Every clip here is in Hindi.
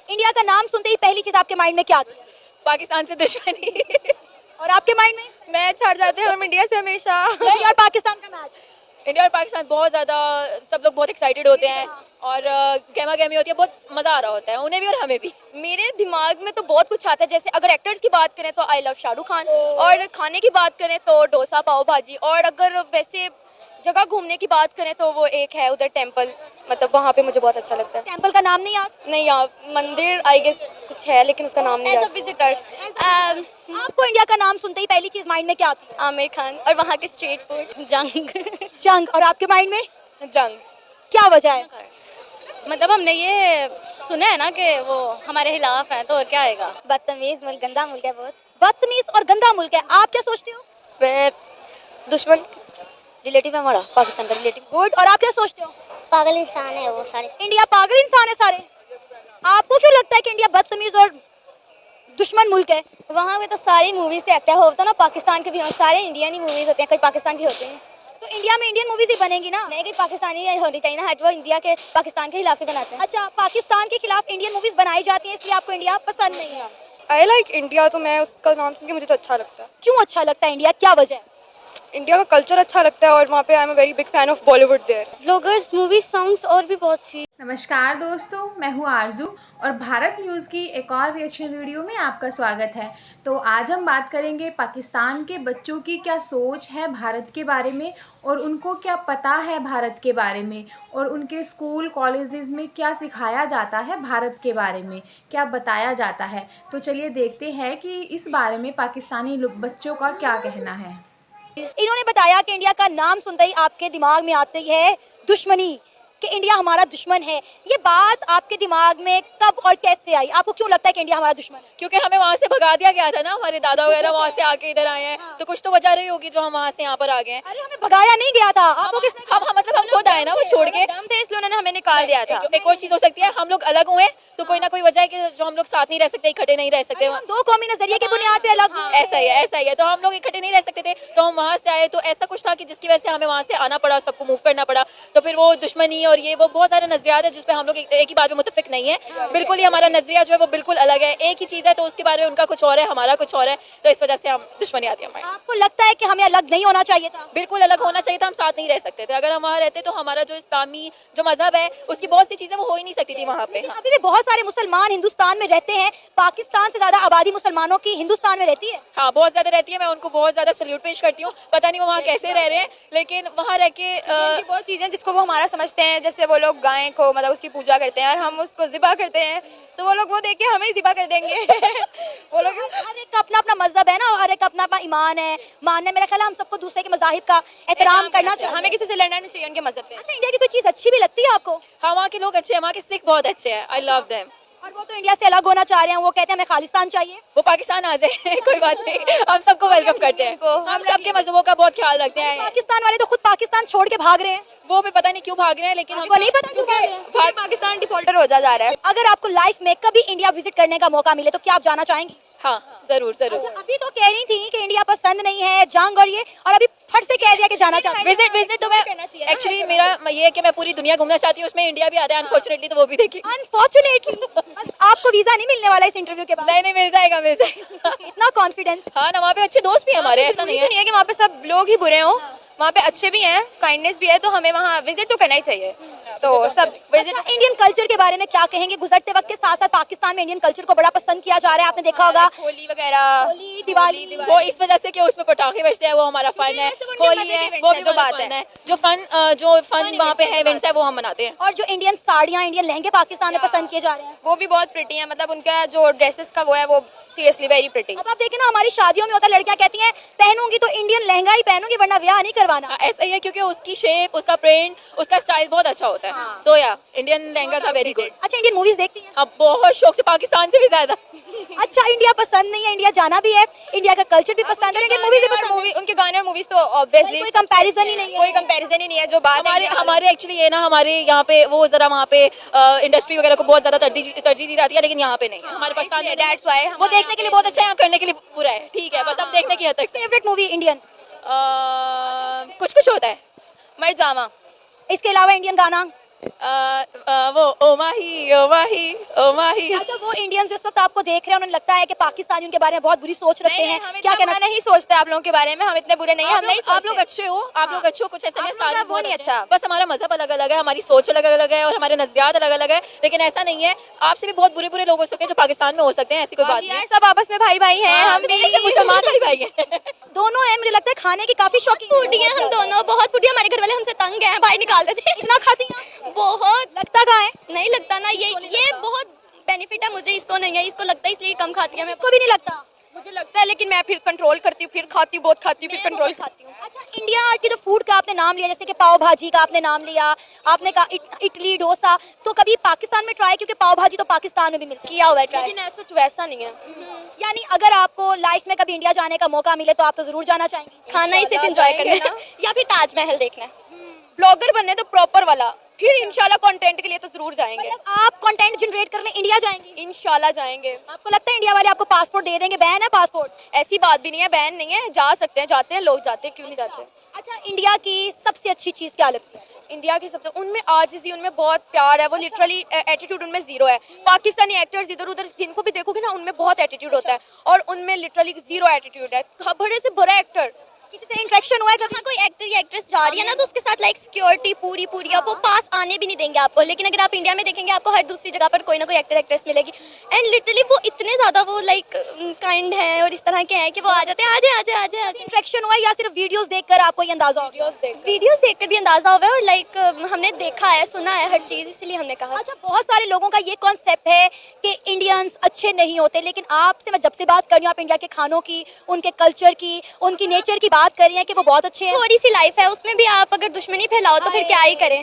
इंडिया का नाम सुनते ही पहली चीज आपके माइंड में क्या आती है? पाकिस्तान से दुश्मनी। और आपके माइंड में? मैच हार जाते हैं हम इंडिया से हमेशा। इंडिया और पाकिस्तान का मैच। इंडिया और पाकिस्तान बहुत ज़्यादा, सब लोग बहुत एक्साइटेड होते हैं और गहमा गहमी होती है, बहुत मज़ा आ रहा होता है उन्हें भी और हमें भी। मेरे दिमाग में तो बहुत कुछ आता है, जैसे अगर एक्टर्स की बात करें तो आई लव शाहरुख खान, और खाने की बात करें तो डोसा पाव भाजी, और अगर वैसे जगह घूमने की बात करें तो वो एक है उधर टेम्पल, मतलब वहाँ पे मुझे बहुत अच्छा लगता है। टेंपल का नाम नहीं याद? नहीं यार, मंदिर आई गेस कुछ है लेकिन उसका नाम नहीं एज अ याद। विजिटर आपको इंडिया का नाम सुनते ही पहली चीज माइंड में क्या आती है? आमिर खान और वहाँ के स्ट्रीट फूड जंग। जंग। और आपके माइंड में जंग। क्या वजह है? मतलब हमने ये सुना है ना कि वो हमारे खिलाफ है, तो और क्या आएगा। बदतमीज मुल्क, गंदा मुल्क है बहुत। बदतमीज और गंदा मुल्क है, आप क्या सोचते हो? मैं दुश्मन रिलेटिव है हमारा, पाकिस्तान का रिलेटिव। गुड। और आप क्या सोचते हो? पागल इंसान है वो सारे। इंडिया पागल इंसान है सारे। आपको क्यों लगता है कि इंडिया बदतमीज और दुश्मन मुल्क है? वहाँ पे तो सारी मूवीज के एक्टर होता ना, पाकिस्तान के भी हो, सारे इंडियन ही मूवीज होते हैं, कोई पाकिस्तान की होते हैं। तो इंडिया में इंडियन मूवीज ही बनेंगी ना? नहीं, कोई पाकिस्तानी होनी चाहिए ना, हट वो इंडिया के पाकिस्तान के खिलाफ ही बनाते हैं। अच्छा, पाकिस्तान के खिलाफ इंडियन मूवीज बनाई जाती हैं, इसलिए आपको इंडिया पसंद नहीं है? आई लाइक इंडिया, तो मैं उसका नाम सुन के मुझे तो अच्छा लगता है। क्यों अच्छा लगता है इंडिया, क्या वजह है? इंडिया का कल्चर अच्छा लगता है और वहाँ पे I am a very big fan of Bollywood there. Vloggers, movie, songs और भी बहुत सी। नमस्कार दोस्तों, मैं हूँ आरजू और भारत न्यूज़ की एक और रिएक्शन वीडियो में आपका स्वागत है। तो आज हम बात करेंगे पाकिस्तान के बच्चों की क्या सोच है भारत के बारे में, और उनको क्या पता है भारत के बारे में, और उनके स्कूल कॉलेजेस में क्या सिखाया जाता है भारत के बारे में, क्या बताया जाता है। तो चलिए देखते हैं कि इस बारे में पाकिस्तानी बच्चों का क्या कहना है। इन्होंने बताया कि इंडिया का नाम सुनते ही आपके दिमाग में आती है दुश्मनी, कि इंडिया हमारा दुश्मन है। ये बात आपके दिमाग में कब और कैसे आई? आपको क्यों लगता है कि इंडिया हमारा दुश्मन है? क्योंकि हमें वहाँ से भगा दिया गया था ना, हमारे दादा वगैरह वहाँ से आके इधर आए हैं, तो कुछ तो वजह रही होगी जो हम वहाँ से यहाँ पर आ गए हैं। अरे हमें भगाया नहीं गया था, आपको किसने? हम मतलब हम खुद आए ना वो छोड़ के। दम थे इसलिए उन्होंने हमें निकाल दिया था। एक और चीज़ हो सकती है, हम लोग अलग हुए तो कोई ना कोई वजह है कि जो हम लोग साथ नहीं रह सकते, इकट्ठे नहीं रह सकते। हम दो कौमी नजरिए की बुनियाद पे अलग हुए। ऐसा ही है, ऐसा ही है। तो हम लोग इकट्ठे नहीं रह सकते थे, तो हम वहाँ से आए, तो ऐसा कुछ था कि जिसकी वजह से हमें वहाँ से आना पड़ा, सबको मूव करना पड़ा। तो फिर वो दुश्मनी और ये वो बहुत सारे नजरियात है जिस पे हम लोग एक ही बात में मुत्तफिक नहीं है। बिल्कुल ही हमारा नजरिया जो है वो बिल्कुल अलग है। एक ही चीज़ है तो उसके बारे में उनका कुछ और है, हमारा कुछ और है, तो इस वजह से हम दुश्मनी आती है हमारी। आपको लगता है कि हमें अलग नहीं होना चाहिए था? बिल्कुल अलग होना चाहिए था, हम साथ नहीं रह सकते थे। अगर हम वहाँ रहते तो हमारा जो इस्लामी जो मजहब है उसकी बहुत सी चीज़ें वो हो ही नहीं सकती थी वहाँ पे। अभी भी बहुत सारे मुसलमान हिंदुस्तान में रहते हैं, पाकिस्तान से ज्यादा आबादी मुसलमानों की हिंदुस्तान में रहती है। हाँ, बहुत ज़्यादा रहती है। मैं उनको बहुत ज़्यादा सल्यूट पेश करती हूँ। पता नहीं वो वहाँ कैसे रह रहे हैं, लेकिन वहाँ रह के बहुत चीजें जिसको वो हमारा समझते हैं, जैसे वो लोग गाय को मतलब उसकी पूजा करते हैं और हम उसको ज़िबा करते हैं, तो वो लोग वो देख के हमें ही ज़िबा कर देंगे। वो लोग हर एक का अपना अपना मजहब है ना, हर एक का अपना अपना ईमान है, मानना है। मेरा ख्याल है हम सबको दूसरे के मजाहिब का एहतराम करना चाहिए, हमें किसी से लड़ना नहीं चाहिए उनके मजहब पे। अच्छा, इंडिया की कोई चीज अच्छी भी लगती है आपको? हाँ, वहाँ के लोग अच्छे हैं, वहाँ के सिख बहुत अच्छे हैं। I love them. और वो तो इंडिया से अलग होना चाह रहे हैं, वो कहते हैं हमें खालिस्तान चाहिए। वो पाकिस्तान आ जाए कोई बात नहीं, हम सबको वेलकम करते हैं। हम सबके मजहबों का बहुत ख्याल रखते हैं। पाकिस्तान वाले तो खुद पाकिस्तान छोड़ के भाग रहे हैं, वो भी पता नहीं क्यों भाग रहे हैं, लेकिन हमको नहीं पता क्यों भाग रहे हैं। क्योंकि पाकिस्तान डिफॉल्टर हो जा रहा है। अगर आपको लाइफ में कभी इंडिया विजिट करने का मौका मिले तो क्या आप जाना चाहेंगी? हाँ, जरूर जरूर। अच्छा, अभी तो कह रही थी कि इंडिया पसंद नहीं है, जंग और ये, और अभी फट से कह दिया कि जाना चाहती हूँ। विजिट तो मैं एक्चुअली मेरा ये है कि मैं पूरी दुनिया घूमना चाहती हूँ, उसमें इंडिया भी आता है अनफॉर्चुनेटली, तो वो भी देखी। अनफॉर्चुनेटली आपको वीजा नहीं मिलने वाला इस इंटरव्यू के बाद? नहीं, मिल जाएगा मिल जाएगा। इतना कॉन्फिडेंस? हाँ ना, वहाँ पे अच्छे दोस्त भी हैं हमारे, ऐसा नहीं है कि वहाँ पे सब लोग ही बुरे हों, वहाँ पे अच्छे भी हैं, काइंडनेस भी है, तो हमें वहाँ विजिट तो करना ही चाहिए। तो सब विजिट। इंडियन कल्चर के बारे में क्या कहेंगे? गुजरते वक्त के साथ साथ पाकिस्तान में इंडियन कल्चर को बड़ा पसंद किया जा रहा है, आपने देखा होगा। होली वगैरह, होली, दिवाली, वो इस वजह से कि उसमें पटाखे बजते हैं, वो हमारा फन है। होली है, वो भी जो बात फन है। जो फन वहाँ पे है, इवेंट्स है, वो हम मनाते हैं। और जो इंडियन साड़ियाँ, इंडियन लहंगे पाकिस्तान में पसंद किए जा रहे हैं, वो भी बहुत प्रिटी है। मतलब उनका जो ड्रेसेस का वो है, वो सीरियसली वेरी प्रिटी। अब आप देखें ना, हमारी शादियों में होता है, लड़कियां कहती हैं पहनूंगी तो इंडियन लहंगा ही पहनूंगी वरना ब्याह नहीं करवाना। ऐसा ही है, क्योंकि उसकी शेप, उसका प्रिंट, उसका स्टाइल बहुत अच्छा होता है। तो या इंडियन लहंगा का वेरी गुड। अच्छा, इंडियन मूवीज देखती हैं? अब बहुत शौक से, पाकिस्तान से भी ज्यादा। अच्छा, इंडिया पसंद नहीं है, इंडिया जाना भी है, इंडिया का कल्चर भी पसंद है, इंडियन मूवीज भी पसंद है। उनके गाने और मूवीज तो ऑब्वियसली कोई कंपैरिजन ही नहीं है, कोई कंपैरिजन ही नहीं है। जो बात हमारे एक्चुअली ये ना, हमारे यहाँ पे वो जरा वहाँ पे इंडस्ट्री वगैरह को बहुत ज्यादा तरजीह दी जाती है, लेकिन यहाँ पे नहीं। हमारे पाकिस्तान में दैट्स व्हाई वो देखने के लिए बहुत अच्छा है, यहाँ करने के लिए बुरा है। ठीक है, बस हम देखने की हद तक। Favourite movie Indian? कुछ कुछ होता है। मर जावा। इसके अलावा इंडियन गाना? वो ओ माही ओ माही। अच्छा, वो इंडियंस जिस वक्त आपको देख रहे हैं उन्हें लगता है कि पाकिस्तानी उनके बारे में बहुत बुरी सोच रखते हैं, हम क्या कहना? नहीं सोचते आप लोगों के बारे में, हम इतने बुरे नहीं हैं, हम नहीं आप लोग अच्छे हो, आप लोग अच्छे हो, कुछ ऐसा नहीं है, सारे वो बहुत नहीं अच्छे हैं। अच्छा। बस हमारा मजहब अलग अलग है, हमारी सोच अलग अलग है और हमारे नजरियात अलग अलग है, लेकिन ऐसा नहीं है। आपसे भी बहुत बुरे बुरे लोग हो सकते हैं जो पाकिस्तान में हो सकते हैं, ऐसी कोई बात नहीं यार है। सब आपस में भाई भाई हैं, हम भी मुसलमान भाई हैं। दोनों हैं, मुझे लगता है खाने की काफी शौकीन फूडी हैं हम दोनों, बहुत फूडी। हमारे घर वाले हमसे तंग हैं, भाई निकाल देते हैं। इतना खाती हैं? बहुत लगता कहाँ है? नहीं लगता ना, ये बहुत बेनिफिट है मुझे, इसको नहीं है, इसको लगता है इसलिए कम खाती है। मैं इसको भी नहीं लगता। मुझे लगता है, लेकिन मैं फिर कंट्रोल करती हूँ, फिर खाती हूँ, बहुत खाती हूँ, फिर कंट्रोल खाती हूँ। अच्छा, इंडिया के जो फूड का आपने नाम लिया, जैसे कि पाव भाजी का आपने नाम लिया, आपने कहा इडली डोसा, तो कभी पाकिस्तान में ट्राई, क्योंकि पाव भाजी तो पाकिस्तान में भी मिलती किया हुआ है ट्राई, लेकिन ऐसा वैसा नहीं है। है। यानी अगर आपको लाइफ में कभी इंडिया जाने का मौका मिले तो आप तो जरूर जाना चाहेंगी। खाना ही सिर्फ एंजॉय करना है या फिर ताजमहल देखना है। ब्लॉगर बनने तो प्रॉपर वाला, फिर इंशाल्लाह कंटेंट के लिए तो जरूर जाएंगे। मतलब आप कंटेंट जनरेट करने इंडिया जाएंगी? इंशाल्लाह जाएंगे। आपको लगता है इंडिया वाले आपको पासपोर्ट दे देंगे? बैन है पासपोर्ट? ऐसी बात भी नहीं है, बैन नहीं है, जा सकते हैं, जाते हैं लोग, जाते हैं, क्यों नहीं जाते। अच्छा, इंडिया की सबसे अच्छी चीज क्या लगती है? इंडिया की सबसे, उनमें आजिज़ी, उनमें बहुत प्यार है, वो लिटरली एटीट्यूड उनमें जीरो है। पाकिस्तानी एक्टर्स इधर उधर जिनको भी देखोगे ना, उनमें बहुत एटीट्यूड होता है और उनमें लिटरली जीरो एटीट्यूड है। बड़े से बड़ा एक्टर, किसी से इंटरेक्शन हुआ है कभी? हाँ, कोई एक्टर या एक्ट्रेस जा रही है ना, तो उसके साथ लाइक सिक्योरिटी पूरी अब वो पास आने भी नहीं देंगे आपको। लेकिन अगर आप इंडिया में देखेंगे, आपको हर दूसरी जगह पर कोई ना कोई एक्टर एक्ट्रेस मिलेगी, एंड लिटरली वो इतने ज्यादा वो लाइक काइंड है और इस तरह के हैं कि वो आ जाते हैं, आजे इंटरेक्शन हुआ है या सिर्फ वीडियोस देखकर आपको ये अंदाजा हो गया? वीडियोस देखकर भी अंदाजा हुआ है और लाइक हमने देखा है, सुना है हर चीज, इसलिए हमने कहा। अच्छा, बहुत सारे लोगों का ये कॉन्सेप्ट है कि इंडियंस अच्छे नहीं होते, लेकिन आपसे मैं जब से बात कर रही हूँ, आप इंडिया के खानों की, उनके कल्चर की, उनकी नेचर की बात कर रही हैं कि वो बहुत अच्छे हैं। थोड़ी सी लाइफ है, उसमें भी आप अगर दुश्मनी फैलाओ तो फिर क्या ही करें।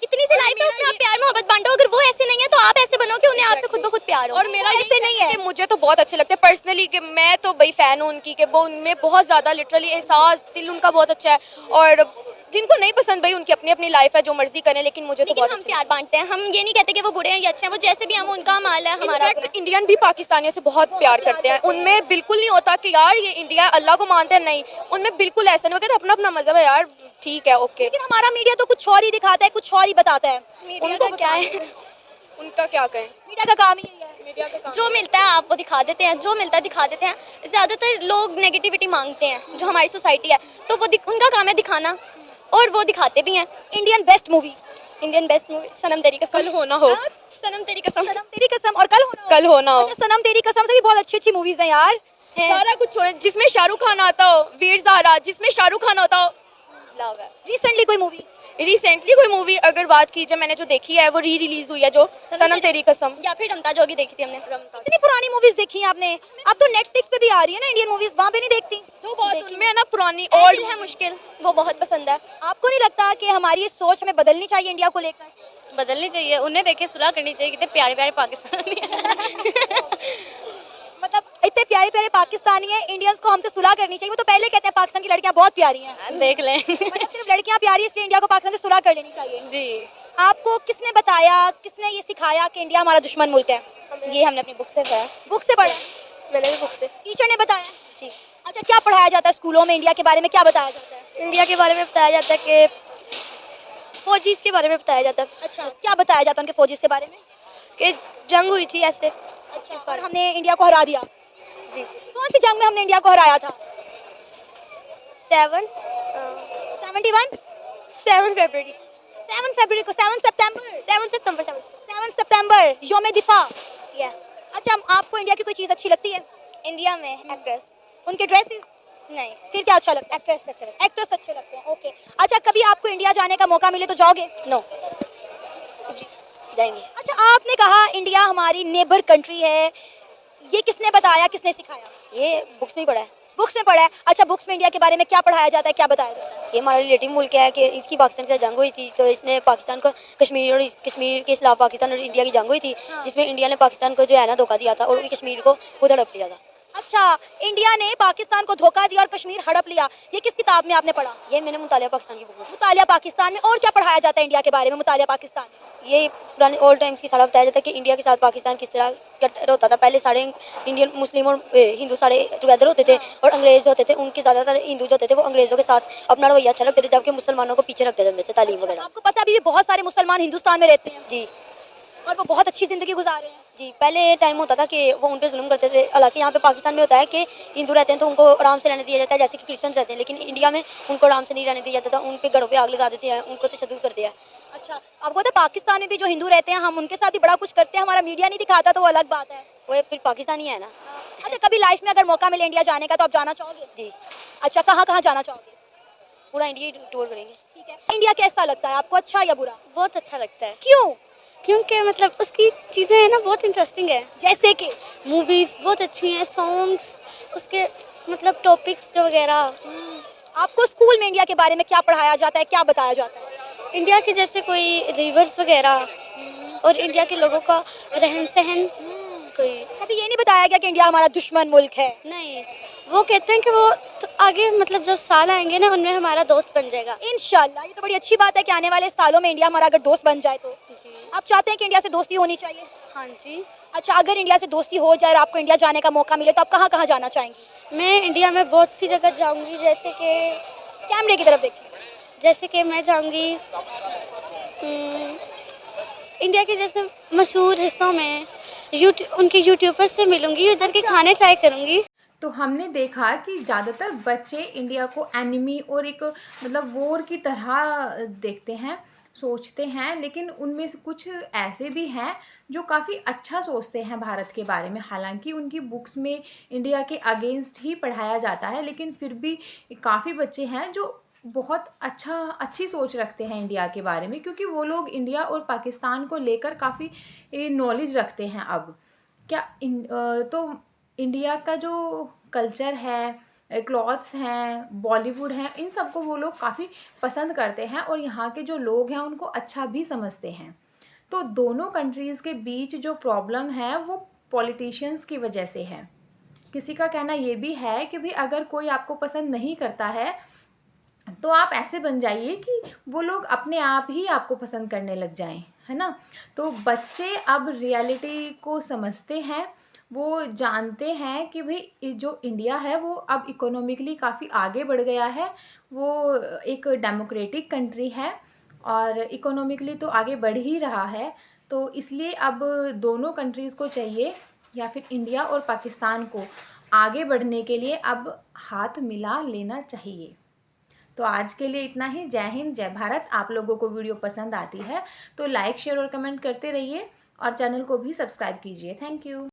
इतनी सी लाइफ है, उसमें आप प्यार मोहब्बत बांटो। अगर वो ऐसे नहीं है तो आप ऐसे बनो कि उन्हें आपसे खुद ब खुद प्यार हो। और मेरा ऐसे नहीं है। मुझे तो बहुत अच्छे लगते हैं पर्सनली, कि मैं तो बड़ी फैन हूँ उनकी, कि वो उनमें बहुत ज्यादा लिटरली एहसास, दिल उनका बहुत अच्छा है। और जिनको नहीं पसंद भाई, उनकी अपनी अपनी लाइफ है, जो मर्जी करें, लेकिन मुझे तो बहुत हम प्यार बांटते हैं, हम ये नहीं कहते कि वो बुरे हैं या अच्छे हैं, वो जैसे भी हम, उनका माल है हमारा। इनफैक्ट इंडियन भी पाकिस्तानियों से बहुत प्यार करते हैं। उनमें बिल्कुल नहीं होता कि यार ये इंडिया अल्लाह को मानते हैं, नहीं, उनमें बिल्कुल ऐसा नहीं, वो कहते अपना अपना मजहब है यार, ठीक है, ओके। लेकिन हमारा मीडिया तो कुछ और ही दिखाता है, कुछ और ही बताता है। उनको क्या है, उनका क्या कहें, मीडिया का काम ही यही है। मीडिया का काम। जो मिलता है आप वो दिखा देते हैं, जो मिलता है दिखा देते हैं। ज्यादातर लोग नेगेटिविटी मांगते हैं, जो हमारी सोसाइटी है, तो वो उनका काम है दिखाना, और वो दिखाते भी हैं। Indian best movie? Indian best movie Sanam Teri Kasam. कल होना हो, सनम तेरी कसम। सनम तेरी कसम, और कल होना हो। कल होना हो। अच्छा, सनम तेरी कसम से भी बहुत अच्छी अच्छी मूवीज हैं यार। सारा कुछ छोड़े, जिसमें शाहरुख खान आता हो, वीर ज़ारा, जिसमें शाहरुख खान होता हो, लव है। रिसेंटली कोई मूवी? रिसेंटली कोई मूवी अगर बात की जाए, मैंने जो देखी है वो रिलीज हुई है, जो सनम तेरी कसम। या फिर रमता जोगी देखी थी हमने। इतनी पुरानी मूवीज देखी हैं आपने? अब तो नेटफ्लिक्स पे भी आ रही है ना इंडियन मूवीज, वहाँ पे नहीं देखती? जो बहुत उनमें है ना पुरानी, और और दिल है मुश्किल, वो बहुत पसंद है। आपको नहीं लगता कि हमारी ये सोच हमें बदलनी चाहिए इंडिया को लेकर? बदलनी चाहिए, उन्हें देखे सुलह करनी चाहिए, कितने प्यारे प्यारे पाकिस्तानी मतलब इतने प्यारे प्यारे पाकिस्तानी हैं, इंडियंस को हमसे सुलह करनी चाहिए। वो तो पहले कहते हैं पाकिस्तान की लड़कियां बहुत प्यारी हैं। देख लें। मतलब सिर्फ लड़कियां प्यारी इसलिए इंडिया को पाकिस्तान से सुलह कर लेनी चाहिए। जी। आपको किसने बताया, किसने ये सिखाया कि इंडिया हमारा दुश्मन मुल्क है? ये हमने अपनी बुक से पढ़ा। बुक से पढ़ा? मैंने भी बुक से। टीचर ने बताया? जी। अच्छा, क्या पढ़ाया जाता है स्कूलों में इंडिया के बारे में, क्या बताया जाता है? इंडिया के बारे में बताया जाता है कि फौजीज के बारे में बताया जाता है। अच्छा, क्या बताया जाता है उनके फौजीज के बारे में? कि जंग हुई थी ऐसे। अच्छा, और हमने इंडिया को हरा दिया। जी। कौन सी जंग में हमने इंडिया को हराया था? 7 71? 7 फरवरी 7 फरवरी को, 7 सितंबर 7 सितंबर योम दिफा। यस। अच्छा, आपको इंडिया की कोई चीज़ अच्छी लगती है? इंडिया में एक्ट्रेस उनके ड्रेसेस? नहीं, फिर क्या अच्छा लगता है? एक्ट्रेस अच्छा लगता एक्टर्स अच्छे लगते हैं। ओके। अच्छा, कभी आपको इंडिया जाने का मौका मिले तो जाओगे? है। नो, जाएंगे। अच्छा, आपने कहा इंडिया हमारी नेबर कंट्री है, ये किसने बताया, किसने सिखाया? ये बुक्स में ही पढ़ा है। बुक्स में पढ़ा है। अच्छा, बुक्स में इंडिया के बारे में क्या पढ़ाया जाता है, क्या बताया जाता है? ये हमारा रिलेटिव मुल्क है कि इसकी पाकिस्तान के साथ जंग हुई थी, तो इसने पाकिस्तान को कश्मीर और कश्मीर के खिलाफ पाकिस्तान और इंडिया की जंग हुई थी, जिसमें इंडिया ने पाकिस्तान को जो है ना धोखा दिया था और कश्मीर को खुद हड़प लिया था। अच्छा, इंडिया ने पाकिस्तान को धोखा दिया और कश्मीर हड़प लिया, ये किस किताब में आपने पढ़ा? ये मैंने मुतालिया पाकिस्तान की बुक में। मुतालिया पाकिस्तान में। और क्या पढ़ाया जाता है इंडिया के बारे में मुतालिया पाकिस्तान में? ये पुराने ओल्ड टाइम्स की सारा बताया जाता है कि इंडिया के साथ पाकिस्तान किस तरह होता था। पहले सारे इंडियन मुस्लिम और हिंदू सारे टुगेदर होते थे, और अंग्रेज होते थे, उनके ज़्यादातर हिंदू जो होते थे वो अंग्रेज़ों के साथ अपना रवैया अच्छा रखते थे, जबकि मुसलमानों को पीछे रखते थे उनमें से तालीम वगैरह। आपको पता है अभी भी बहुत सारे मुसलमान हिंदुस्तान में रहते हैं जी और वो बहुत अच्छी जिंदगी गुजार रहे हैं। जी, पहले ये टाइम होता था कि वो उन पे जुल्म करते थे। हालांकि यहाँ पे पाकिस्तान में होता है कि हिंदू रहते हैं तो उनको आराम से रहने दिया जाता है, जैसे कि क्रिश्चियंस रहते हैं, लेकिन इंडिया में उनको आराम से नहीं रहने दिया जाता था। उन पे घरों पे आग लगा देते हैं, उनको तशद्दुद करते हैं। अच्छा, आपको पता है पाकिस्तान में भी जो हिंदू रहते हैं हम उनके साथ भी बड़ा कुछ करते हैं, हमारा मीडिया नहीं दिखाता तो वो अलग बात है। वो फिर पाकिस्तानी है ना। अच्छा, कभी लाइफ में अगर मौका मिले इंडिया जाने का तो आप जाना चाहोगे? जी, अच्छा, कहाँ कहाँ जाना चाहोगे? पूरा इंडिया टूर करेंगे। ठीक है, इंडिया कैसा लगता है आपको, अच्छा या बुरा? बहुत अच्छा लगता है, क्यों? क्योंकि मतलब उसकी चीज़ें है ना बहुत इंटरेस्टिंग है। जैसे कि मूवीज़ बहुत अच्छी हैं, सॉन्ग्स, उसके मतलब टॉपिक्स जो वगैरह। आपको स्कूल में इंडिया के बारे में क्या पढ़ाया जाता है, क्या बताया जाता है? इंडिया के जैसे कोई रिवर्स वगैरह और इंडिया के लोगों का रहन सहन कोई कभी ये नहीं बताया गया कि इंडिया हमारा दुश्मन मुल्क है? नहीं। वो कहते हैं कि वो तो आगे मतलब जो साल आएंगे ना उनमें हमारा दोस्त बन जाएगा। इंशाल्लाह, ये तो बड़ी अच्छी बात है कि आने वाले सालों में इंडिया हमारा अगर दोस्त बन जाए तो। जी आप चाहते हैं कि इंडिया से दोस्ती होनी चाहिए? हाँ जी, अच्छा, अगर इंडिया से दोस्ती हो जाए और आपको इंडिया जाने का मौका मिले तो आप कहाँ कहाँ जाना चाहेंगी? मैं इंडिया में बहुत सी जगह जाऊंगी, कैमरे की तरफ देखिए। जैसे कि मैं जाऊंगी इंडिया के जैसे मशहूर हिस्सों में, उनके यूट्यूबर्स से मिलूंगी, उधर के खाने ट्राई करूंगी। तो हमने देखा कि ज़्यादातर बच्चे इंडिया को एनिमी और एक मतलब वॉर की तरह देखते हैं, सोचते हैं, लेकिन उनमें से कुछ ऐसे भी हैं जो काफ़ी अच्छा सोचते हैं भारत के बारे में। हालांकि उनकी बुक्स में इंडिया के अगेंस्ट ही पढ़ाया जाता है, लेकिन फिर भी काफ़ी बच्चे हैं जो बहुत अच्छी सोच रखते हैं इंडिया के बारे में, क्योंकि वो लोग इंडिया और पाकिस्तान को लेकर काफ़ी नॉलेज रखते हैं। अब तो इंडिया का जो कल्चर है, क्लॉथ्स हैं, बॉलीवुड हैं, इन सबको वो लोग काफ़ी पसंद करते हैं और यहाँ के जो लोग हैं उनको अच्छा भी समझते हैं। तो दोनों कंट्रीज़ के बीच जो प्रॉब्लम है वो पॉलिटिशियंस की वजह से है। किसी का कहना ये भी है कि भाई अगर कोई आपको पसंद नहीं करता है तो आप ऐसे बन जाइए कि वो लोग अपने आप ही आपको पसंद करने लग जाएं, है ना। तो बच्चे अब रियलिटी को समझते हैं, वो जानते हैं कि भाई जो इंडिया है वो अब इकोनॉमिकली काफ़ी आगे बढ़ गया है, वो एक डेमोक्रेटिक कंट्री है और इकोनॉमिकली तो आगे बढ़ ही रहा है। तो इसलिए अब दोनों कंट्रीज़ को चाहिए, या फिर इंडिया और पाकिस्तान को आगे बढ़ने के लिए अब हाथ मिला लेना चाहिए। तो आज के लिए इतना ही। जय हिंद, जय भारत। आप लोगों को वीडियो पसंद आती है तो लाइक, शेयर और कमेंट करते रहिए और चैनल को भी सब्सक्राइब कीजिए। Thank you.